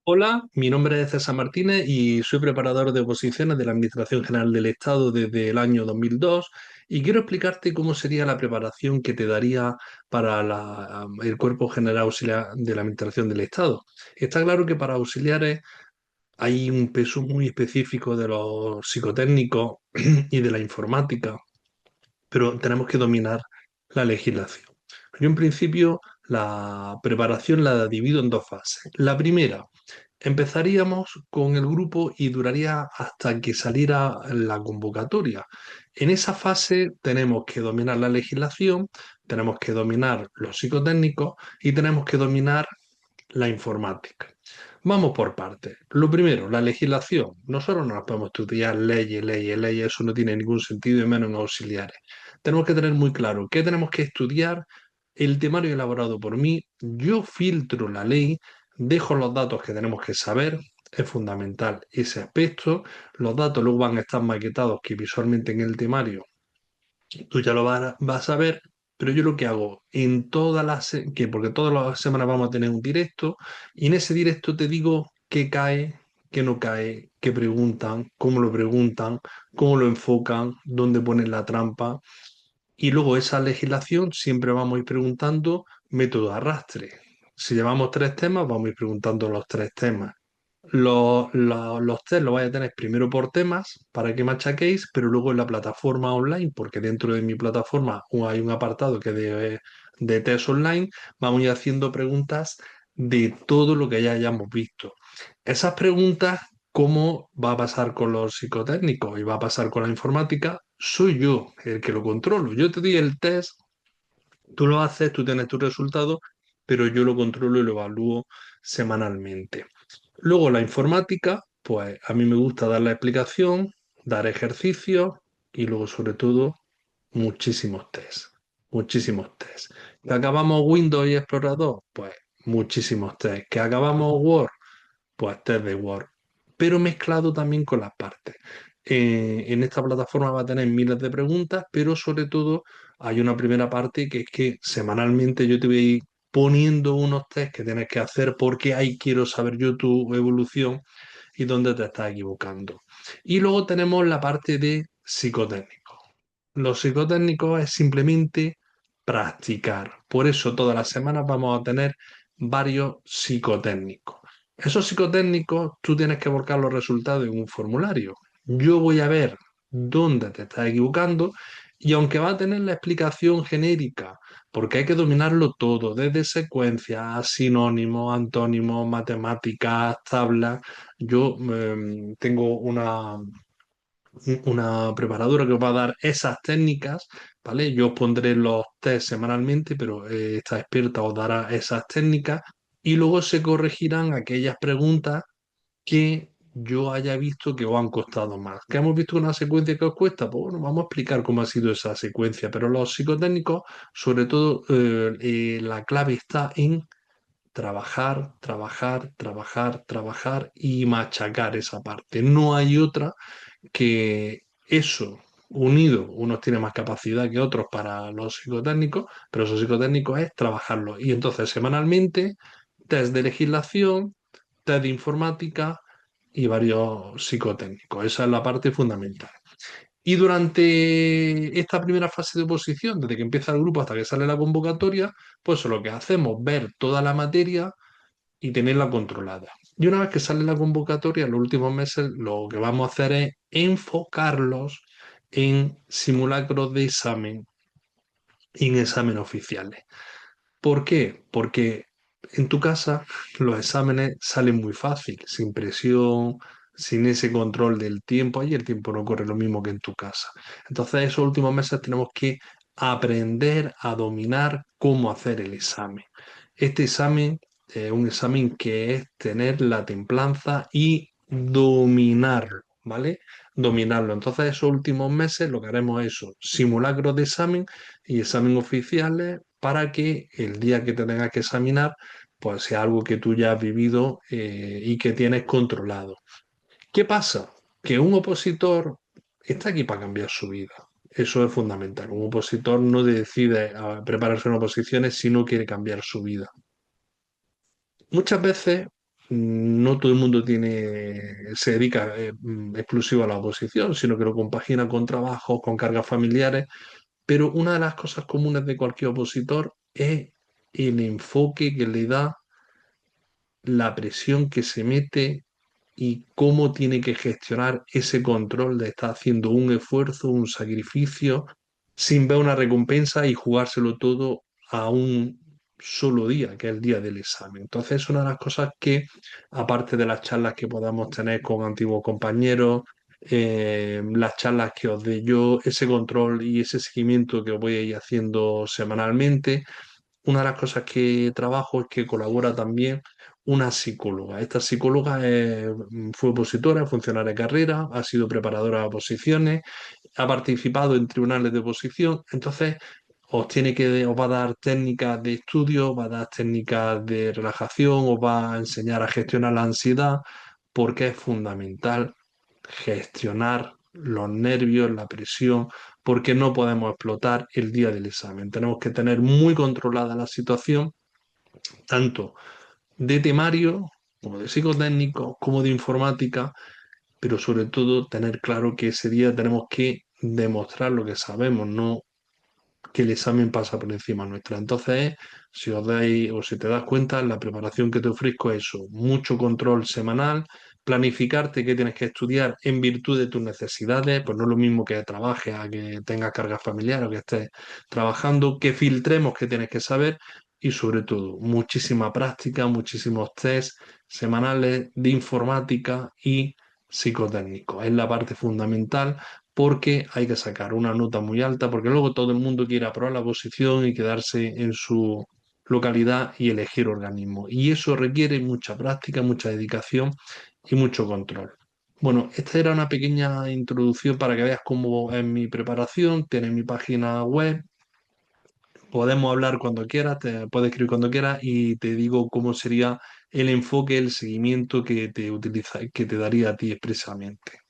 Hola, mi nombre es César Martínez y soy preparador de oposiciones de la Administración General del Estado desde el año 2002 y quiero explicarte cómo sería la preparación que te daría para el Cuerpo General Auxiliar de la Administración del Estado. Está claro que para auxiliares hay un peso muy específico de los psicotécnicos y de la informática, pero tenemos que dominar la legislación. Yo en principio la preparación la divido en dos fases. La primera, empezaríamos con el grupo y duraría hasta que saliera la convocatoria. En esa fase tenemos que dominar la legislación, tenemos que dominar los psicotécnicos y tenemos que dominar la informática. Vamos por partes. Lo primero, la legislación. Nosotros no nos podemos estudiar leyes, leyes, leyes, eso no tiene ningún sentido y menos en auxiliares. Tenemos que tener muy claro qué tenemos que estudiar. El temario elaborado por mí, yo filtro la ley, dejo los datos que tenemos que saber, es fundamental ese aspecto. Los datos luego van a estar maquetados que visualmente en el temario tú ya lo vas a ver, pero yo lo que hago en todas porque todas las semanas vamos a tener un directo, y en ese directo te digo qué cae, qué no cae, qué preguntan, cómo lo enfocan, dónde ponen la trampa, y luego esa legislación siempre vamos a ir preguntando método de arrastre. Si llevamos tres temas, vamos a ir preguntando los tres temas. Los test los vais a tener primero por temas para que machaquéis, pero luego en la plataforma online, porque dentro de mi plataforma hay un apartado que es de test online, vamos a ir haciendo preguntas de todo lo que ya hayamos visto. Esas preguntas, ¿cómo va a pasar con los psicotécnicos y va a pasar con la informática? Soy yo el que lo controlo. Yo te doy el test, tú lo haces, tú tienes tu resultado, pero yo lo controlo y lo evalúo semanalmente. Luego la informática, pues a mí me gusta dar la explicación, dar ejercicios y luego sobre todo muchísimos test, muchísimos test. ¿Que acabamos Windows y Explorador? Pues muchísimos test. ¿Que acabamos Word? Pues test de Word, pero mezclado también con las partes. En esta plataforma va a tener miles de preguntas, pero sobre todo hay una primera parte que es que semanalmente yo te voy a ir poniendo unos test que tienes que hacer porque ahí quiero saber yo tu evolución y dónde te estás equivocando. Y luego tenemos la parte de psicotécnicos. Los psicotécnicos es simplemente practicar. Por eso todas las semanas vamos a tener varios psicotécnicos. Esos psicotécnicos, tú tienes que volcar los resultados en un formulario. Yo voy a ver dónde te estás equivocando y aunque va a tener la explicación genérica, porque hay que dominarlo todo, desde secuencias, sinónimos, antónimos, matemáticas, tablas. Yo tengo una preparadora que os va a dar esas técnicas, ¿vale? Yo os pondré los test semanalmente, pero esta experta os dará esas técnicas y luego se corregirán aquellas preguntas que yo haya visto que os han costado más. ¿Que hemos visto una secuencia que os cuesta? Pues bueno, vamos a explicar cómo ha sido esa secuencia, pero los psicotécnicos, sobre todo, la clave está en trabajar, trabajar, trabajar, trabajar y machacar esa parte. No hay otra que eso unido, unos tienen más capacidad que otros para los psicotécnicos, pero esos psicotécnicos es trabajarlo. Y entonces semanalmente, test de legislación, test de informática y varios psicotécnicos. Esa es la parte fundamental. Y durante esta primera fase de oposición, desde que empieza el grupo hasta que sale la convocatoria, pues lo que hacemos es ver toda la materia y tenerla controlada. Y una vez que sale la convocatoria, en los últimos meses lo que vamos a hacer es enfocarlos en simulacros de examen y en exámenes oficiales. ¿Por qué? Porque en tu casa los exámenes salen muy fácil, sin presión, sin ese control del tiempo. Allí el tiempo no corre lo mismo que en tu casa. Entonces, esos últimos meses tenemos que aprender a dominar cómo hacer el examen. Este examen es un examen que es tener la templanza y dominarlo, ¿vale? Dominarlo. Entonces, esos últimos meses lo que haremos es eso, simulacros de examen y examen oficiales para que el día que te tengas que examinar, pues sea algo que tú ya has vivido y que tienes controlado. ¿Qué pasa? Que un opositor está aquí para cambiar su vida. Eso es fundamental. Un opositor no decide prepararse en oposiciones si no quiere cambiar su vida. Muchas veces no todo el mundo se dedica exclusivo a la oposición, sino que lo compagina con trabajos, con cargas familiares. Pero una de las cosas comunes de cualquier opositor es el enfoque que le da, la presión que se mete y cómo tiene que gestionar ese control de estar haciendo un esfuerzo, un sacrificio, sin ver una recompensa y jugárselo todo a un solo día, que es el día del examen. Entonces, es una de las cosas que, aparte de las charlas que podamos tener con antiguos compañeros, las charlas que os dé yo, ese control y ese seguimiento que os voy a ir haciendo semanalmente, una de las cosas que trabajo es que colabora también una psicóloga. Esta psicóloga fue opositora, funcionaria de carrera, ha sido preparadora de oposiciones, ha participado en tribunales de oposición, entonces os va a dar técnicas de estudio, va a dar técnicas de relajación, os va a enseñar a gestionar la ansiedad, porque es fundamental gestionar los nervios, la presión, porque no podemos explotar el día del examen. Tenemos que tener muy controlada la situación, tanto de temario, como de psicotécnico, como de informática, pero sobre todo tener claro que ese día tenemos que demostrar lo que sabemos, no que el examen pasa por encima nuestra. Entonces, si os dais o si te das cuenta, la preparación que te ofrezco es eso, mucho control semanal, planificarte qué tienes que estudiar en virtud de tus necesidades, pues no es lo mismo que trabajes a que tengas cargas familiares o que estés trabajando, que filtremos qué tienes que saber y sobre todo muchísima práctica, muchísimos test semanales de informática y psicotécnicos. Es la parte fundamental porque hay que sacar una nota muy alta, porque luego todo el mundo quiere aprobar la posición y quedarse en su localidad y elegir organismo. Y eso requiere mucha práctica, mucha dedicación y mucho control. Bueno, esta era una pequeña introducción para que veas cómo es mi preparación. Tienes mi página web, podemos hablar cuando quieras, te puedes escribir cuando quieras y te digo cómo sería el enfoque, el seguimiento que te daría a ti expresamente.